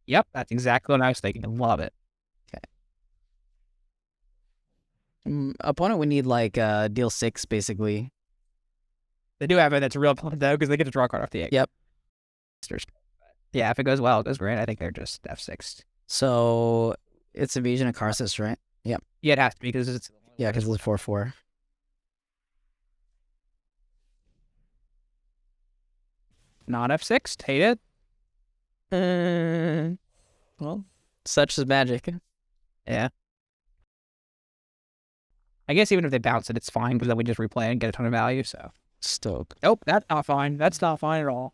Yep, that's exactly what I was thinking. I love it. Okay. Opponent would need like deal 6 basically. They do have it. That's a real opponent though because they get to draw a card off the 8. Yep. Yeah, if it goes well, it goes great. I think they're just F6. So it's Invasion of Karsus, right? Yep. Yeah, it has to be because it's... Yeah, because it's 4/4. Not F6. Hate it. Well, such is magic. Yeah. I guess even if they bounce it, it's fine because then we just replay and get a ton of value, so... Stoke. Nope, that's not fine. That's not fine at all.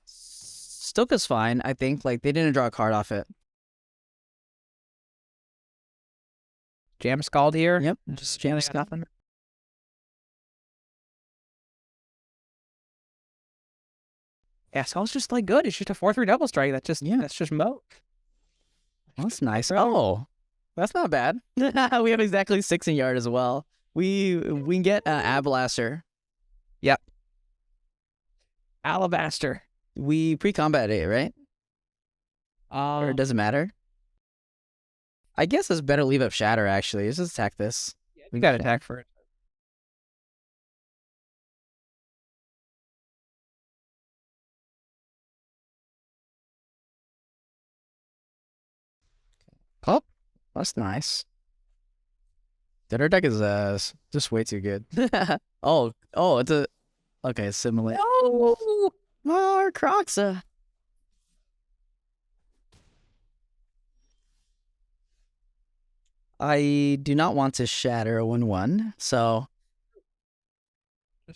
Stoke is fine, I think. Like, they didn't draw a card off it. Jam Scald here? Yep, just Jam Scald. Yeah, Scald's just, like, good. It's just a 4/3 double strike. That's just, that's just moat. Well, that's nice. Oh, that's not bad. We have exactly 6 in yard as well. We can get Ablaster. Yep. Alabaster. We pre-combat it, right? Or does it matter? I guess it's better leave up Shatter, actually. Let's just attack this. Yeah, we got to attack for it. Oh, that's nice. The other deck is just way too good. Oh, it's a... Okay, Simulate. No! More Croxa. I do not want to shatter a 1/1, so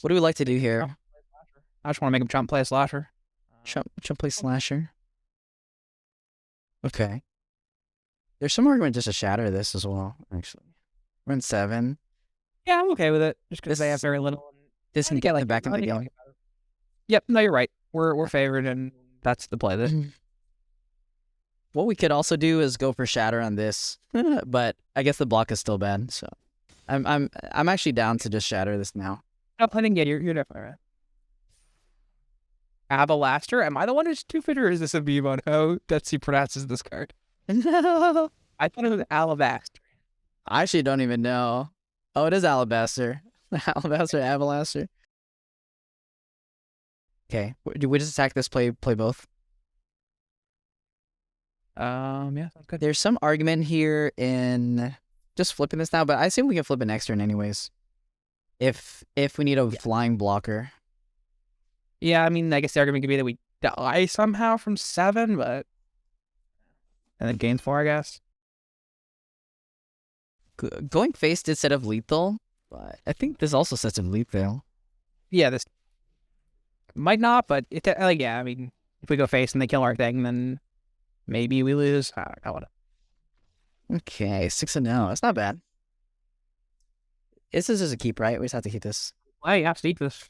what do we like to do here? I just want to make him jump play a slasher. Jump play slasher. Okay. There's some argument just to shatter this as well, actually. We're in 7. Yeah, I'm okay with it. Just because they This- have very little. This can get like back in the game. Yep, no, you're right. We're favored, and that's the play. That What we could also do is go for shatter on this, but I guess the block is still bad. So, I'm actually down to just shatter this now. no, I didn't get you. You're definitely right. Avalaster? Am I the one who's stupid, or is this a meme on how Deathsie pronounces this card? No, I thought it was Alabaster. I actually don't even know. Oh, it is Alabaster. Alabaster, Avalaster. Okay, do we just attack this? Play both. Yeah, sounds good. There's some argument here in just flipping this now, but I assume we can flip it next turn anyways. If we need a flying blocker. Yeah, I mean, I guess the argument could be that we die somehow from 7, but and then gain 4, I guess. Going face did set up lethal, but I think this also sets up lethal. Yeah, this might not, but it yeah, I mean, if we go face and they kill our thing, then maybe we lose. I want to. Okay, 6-0. That's not bad. This is just a keep, right? We just have to keep this. Well, you have to eat this.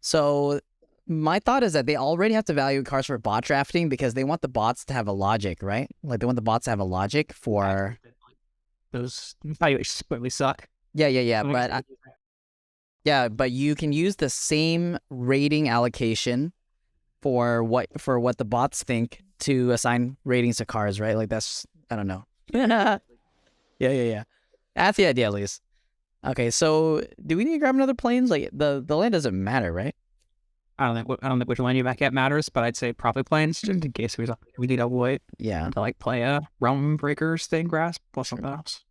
So my thought is that they already have to value cards for bot drafting because they want the bots to have a logic, right? Like they want the bots to have a logic for. Those valuations completely suck. Yeah. But you can use the same rating allocation for what the bots think to assign ratings to cards, right? Like that's I don't know. Yeah. That's the idea, at least. Okay, so do we need to grab another planes? Like the land doesn't matter, right? I don't think which lane you back at matters, but I'd say probably planes just in case we need a void Yeah. to like play a realm breakers thing grasp plus something else.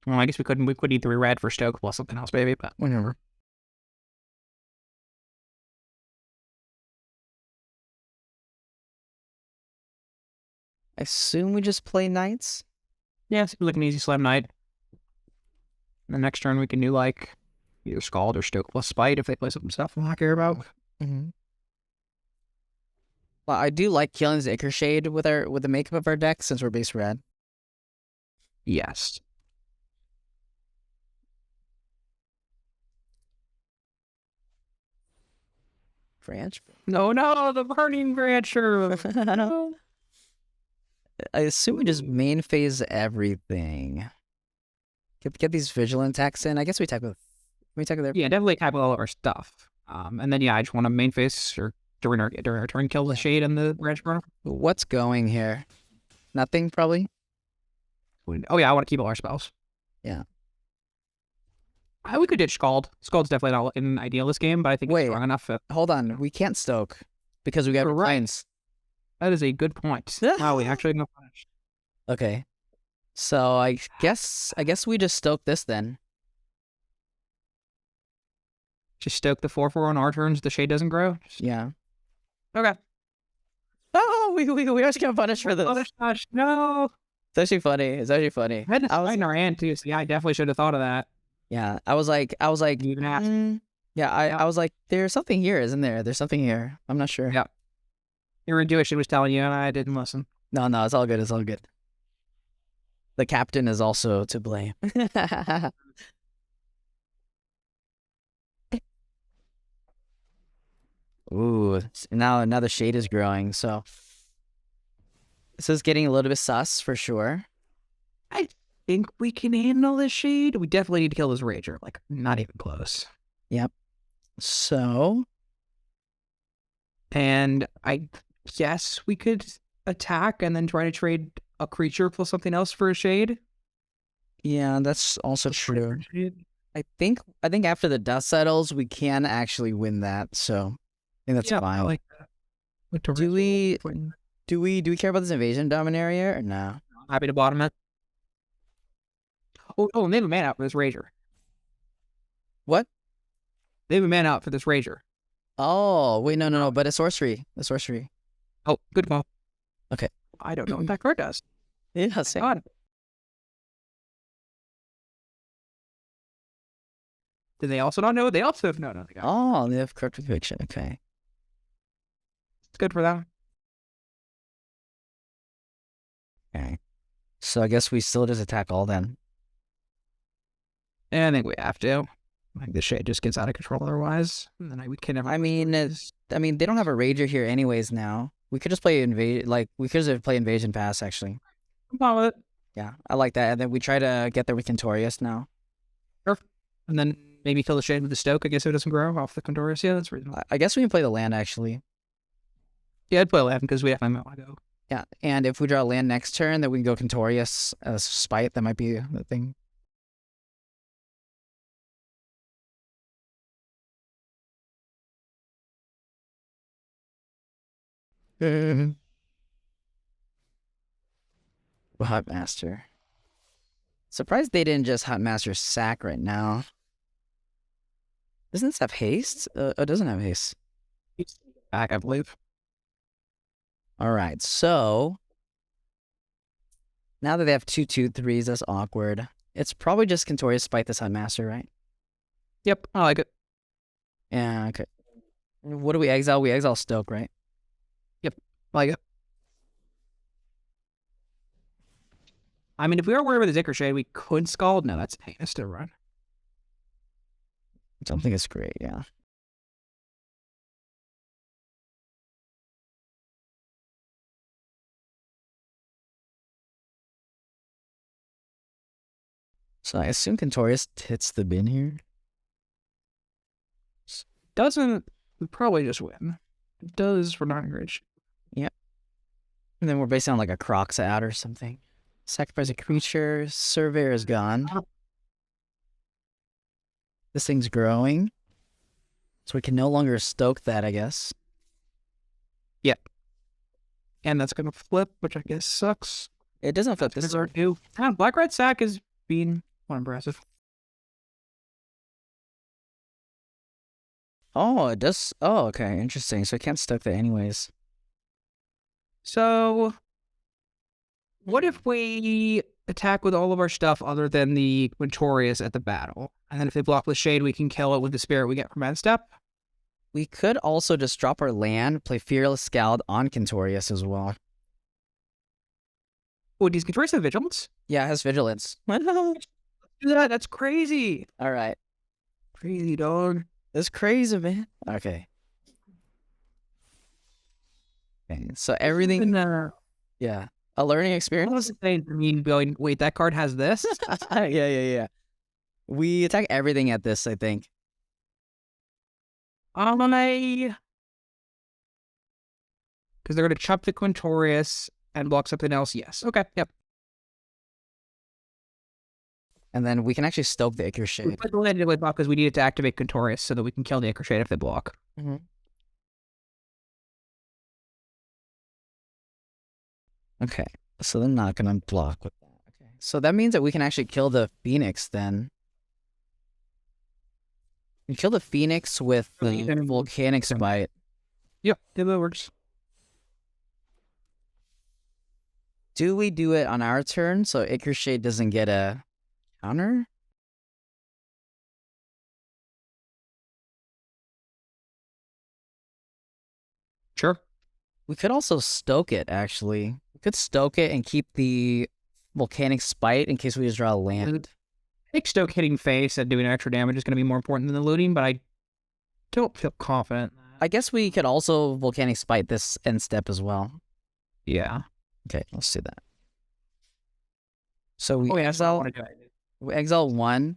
Well, I guess we could need 3 red for Stoke plus something else, maybe, but Whatever. I assume we just play knights. yeah, seems like an easy slam knight. The next turn we can do like either Scald or Stoke plus Spite if they play some stuff I care about. Mm-hmm. Well, I do like killing this Ichor Shade with the makeup of our deck since we're base red. Yes. Branch. No, the burning brancher. No. I assume we just main phase everything. Get these vigilant attacks in. I guess we attack with. We attack with their. Yeah, definitely type all of our stuff. And then yeah, I just want to main face or during our turn kill the shade and the branch burner. What's going here? Nothing, probably. Oh yeah, I want to keep all our spells. Yeah. We could ditch Scald. Scald's definitely not an ideal this game, but I think Wait. it's strong enough. Hold on, we can't stoke because we got Right. planes. That is a good point. Wow, we actually no punish. Okay. So I guess we just stoke this then. Just stoke the 4/4 on our turns. The shade doesn't grow. Yeah. Okay. Oh, we are just gonna punish for this. Oh gosh, no. It's actually funny. I had to I was- fight in our hand too. So yeah, I definitely should have thought of that. Yeah, I was like, You even asked. yeah, I was like, there's something here, isn't there? There's something here. I'm not sure. Yeah. Your intuition was telling you, and I didn't listen. No, it's all good. It's all good. The captain is also to blame. Ooh, now the shade is growing, so this is getting a little bit sus for sure. I think we can handle this shade. We definitely need to kill this rager. Like, not even close. So, And I guess we could attack and then try to trade a creature plus something else for a shade. yeah, that's also true. I think after the dust settles, we can actually win that. So, I think that's I fine. like that. Do we care about this invasion dominaria or no? Happy to bottom it. Oh, and they have a man out for this rager. What? They have a mana out for this Rager. Oh, wait, no, but a sorcery. A sorcery. Oh, good call. Okay. I don't know what that card does. Yeah, same. God. Did they also not know? They also have no. They got it. Oh, they have corrupt conviction. Okay. It's good for them. Okay. So I guess we still just attack all then. And I think we have to. I think the shade just gets out of control otherwise. And then we can never. I mean, they don't have a Rager here anyways now. We could just play we could just play Invasion Pass, actually. I'm fine with it. Yeah, I like that. And then we try to get there with Contorious now. Sure. And then maybe kill the shade with the Stoke. I guess it doesn't grow off the Condorus. Yeah, that's reasonable. I guess we can play the land, actually. Yeah, I'd play 11 because we definitely might want to go. Yeah, and if we draw a land next turn, then we can go Contorious as Spite. That might be the thing. Hot Master. Surprised they didn't just Hot Master sack right now. Doesn't this have haste? It doesn't have haste. Back, I believe. All right, so now that they have 2/2/3s, that's awkward. It's probably just Contorious Spite this Hot Master, right? Yep, I like it. Yeah, okay. What do we exile? We exile Stoke, right? Yep, I like it. I mean, if we were worried about the Zicker Shade, we could Scald. No, that's heinous to run. I don't think it's great, yeah. So I assume Contorious hits the bin here. Doesn't, we probably just win. It does, we're not in great shape. Yep. And then we're based on like a Crocs out or something. Sacrifice a creature. Surveyor is gone. This thing's growing. So we can no longer stoke that, I guess. Yep. And that's going to flip, which I guess sucks. It doesn't flip. This This is is our new. Black Red Sack is being more impressive. Oh, it does. Oh, okay. Interesting. So I can't stoke that anyways. So, what if we attack with all of our stuff other than the Quintorius at the battle? And then if they block with Shade, we can kill it with the Spirit we get from End Step? We could also just drop our land, play Fearless Scald on Contorious as well. Oh, does Quintorius have Vigilance? Yeah, it has Vigilance. Do that. That's crazy. All right. Crazy, dog. That's crazy, man. Okay. Okay. So everything. Yeah. A learning I experience. was saying to me, going, wait, that card has this? Yeah. We attack everything at this, I think. Because they're going to chop the Quintorius and block something else. Yes. Okay. Yep. And then we can actually stoke the Ichor We Shade. put the land in with block because we needed to activate Quintorius so that we can kill the Ichor Shade if they block. Mm-hmm. Okay. So they're not going to block with that. Okay. So that means that we can actually kill the Phoenix then. We kill the Phoenix with the Volcanic Spite. Yeah, that works. Do we do it on our turn so Ichor Shade doesn't get a counter? Sure. We could also stoke it, actually. We could stoke it and keep the Volcanic Spite in case we just draw a land. I think Stoke hitting face and doing extra damage is going to be more important than the looting, but I don't feel confident. I guess we could also Volcanic Spite this end step as well. Yeah. Okay, let's do that. So Oh, yeah, that's what I want to do. we exile 1.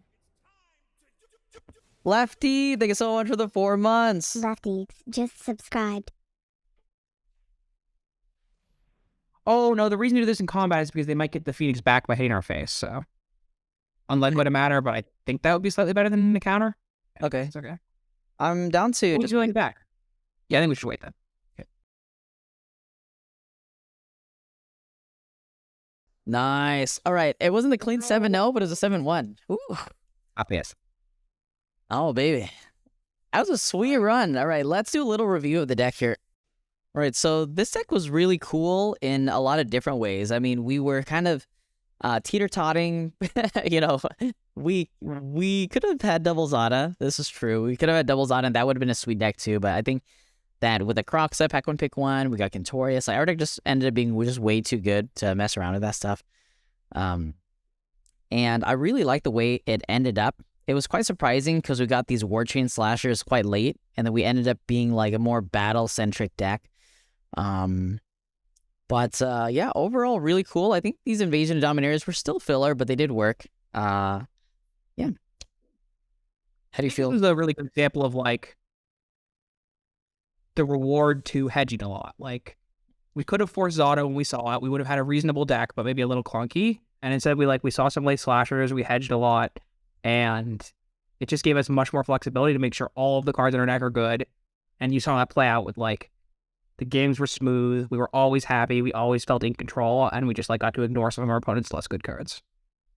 Lefty, thank you so much for the 4 months. Lefty, just subscribed. Oh, no, the reason to do this in combat is because they might get the Phoenix back by hitting our face, so. Unlikely to matter, but I think that would be slightly better than the counter. Okay. It's okay. I'm down to Just just doing it back. Yeah, I think we should wait then. Okay. Nice. All right. It wasn't a clean 7-0, but it was a 7-1. Ooh. Yes. Oh, baby. That was a sweet run. All right, let's do a little review of the deck here. All right, so this deck was really cool in a lot of different ways. I mean, we were kind of teeter-totting. You know, we could have had double Zada. This is true. We could have had double Zada, and that would have been a sweet deck too. But I think that with the Croxa, pack one, pick one, we got Kentorius. Like, our deck just ended up being just way too good to mess around with that stuff. And I really like the way it ended up. It was quite surprising because we got these War Chain Slashers quite late, and then we ended up being like a more battle-centric deck. But yeah, overall, really cool. I think these Invasion Domineers were still filler, but they did work. Yeah. How do you feel? This is a really good example of like the reward to hedging a lot. Like, we could have forced Zotto when we saw it. We would have had a reasonable deck, but maybe a little clunky. And instead, we saw some late slashers. We hedged a lot, and it just gave us much more flexibility to make sure all of the cards in our deck are good. And you saw that play out with like the games were smooth. We were always happy. We always felt in control, and we just like got to ignore some of our opponent's less good cards.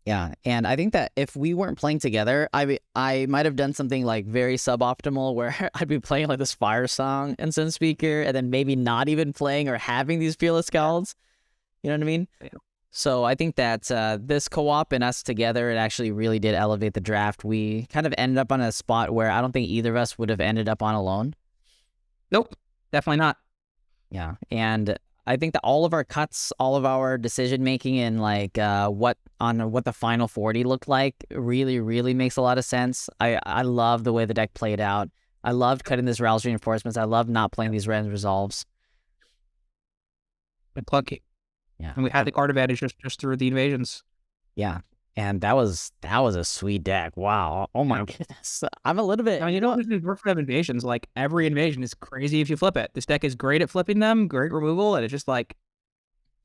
Yeah, and I think that if we weren't playing together, I might have done something like very suboptimal where I'd be playing like this Fire Song and Sun Speaker, and then maybe not even playing or having these Fearless Scalds. You know what I mean? Yeah. So I think that this co-op and us together, it actually really did elevate the draft. We kind of ended up on a spot where I don't think either of us would have ended up on alone. Nope, definitely not. Yeah, and I think that all of our cuts, all of our decision making, and like what the final 40 looked like, really makes a lot of sense. I love the way the deck played out. I loved cutting this Rouse Reinforcements. I love not playing these Ren Resolves. But clunky. Yeah, and we had the card advantage just through the invasions. Yeah, and that was a sweet deck. Wow. Oh my goodness. I'm a little bit. I mean, you know, this work for them invasions. Like, every invasion is crazy if you flip it. This deck is great at flipping them, great removal, and it just like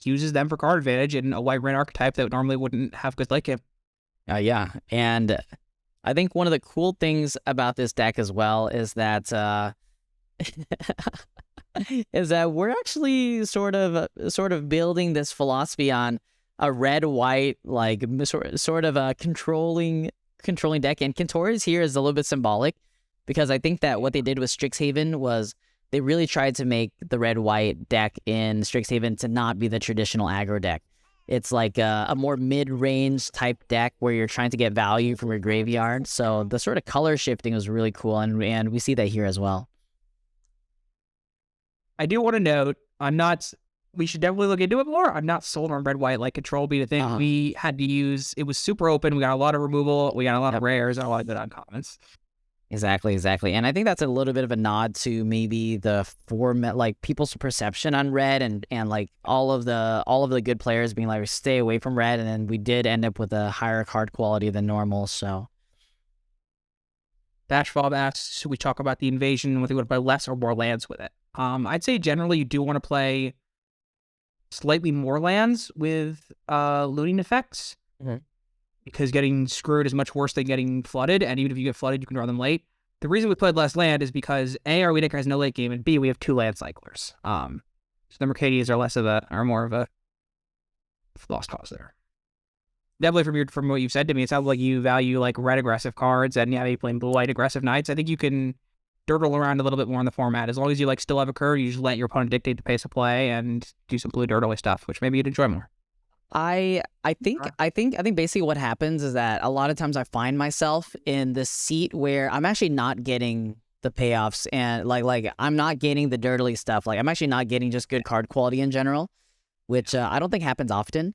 uses them for card advantage in a white red archetype that normally wouldn't have good late game. Yeah, and I think one of the cool things about this deck as well is that we're actually sort of building this philosophy on a red-white, like sort of a controlling deck. And Kentorius here is a little bit symbolic, because I think that what they did with Strixhaven was they really tried to make the red-white deck in Strixhaven to not be the traditional aggro deck. It's like a more mid-range type deck where you're trying to get value from your graveyard. So the sort of color shifting was really cool, and we see that here as well. I do want to note, we should definitely look into it more. I'm not sold on red-white like Control B to think. We had to use, it was super open. We got a lot of removal. We got a lot of rares and a lot of good uncommons. Exactly. And I think that's a little bit of a nod to maybe the format, like people's perception on red, and like all of the good players being like, stay away from red, and then we did end up with a higher card quality than normal. So Bashfob asks, should we talk about the invasion? Whether you want to play less or more lands with it? I'd say generally you do want to play slightly more lands with looting effects. Mm-hmm. Because getting screwed is much worse than getting flooded, and even if you get flooded, you can draw them late. The reason we played less land is because A, our lead deck has no late game, and B, we have 2 land cyclers. So the Mercadians are more of a lost cause there. Definitely from what you've said to me, it sounds like you value like red aggressive cards, and yeah, maybe playing blue-white aggressive knights. I think you can dirtle around a little bit more in the format. As long as you like still have a curve, you just let your opponent dictate the pace of play and do some blue dirtly stuff, which maybe you'd enjoy more. I think basically what happens is that a lot of times I find myself in this seat where I'm actually not getting the payoffs, and like I'm not getting the dirtly stuff. Like, I'm actually not getting just good card quality in general, which I don't think happens often.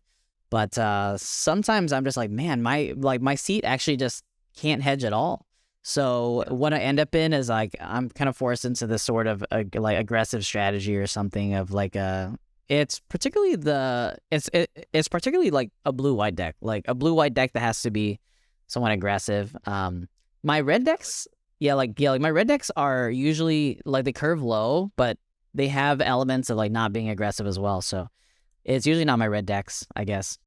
But sometimes I'm just like, man, my seat actually just can't hedge at all. So what I end up in is like I'm kind of forced into this sort of like aggressive strategy or something of like it's particularly like a blue-white deck, like a blue-white deck that has to be somewhat aggressive. My red decks, like my red decks are usually like they curve low, but they have elements of like not being aggressive as well. So it's usually not my red decks, I guess.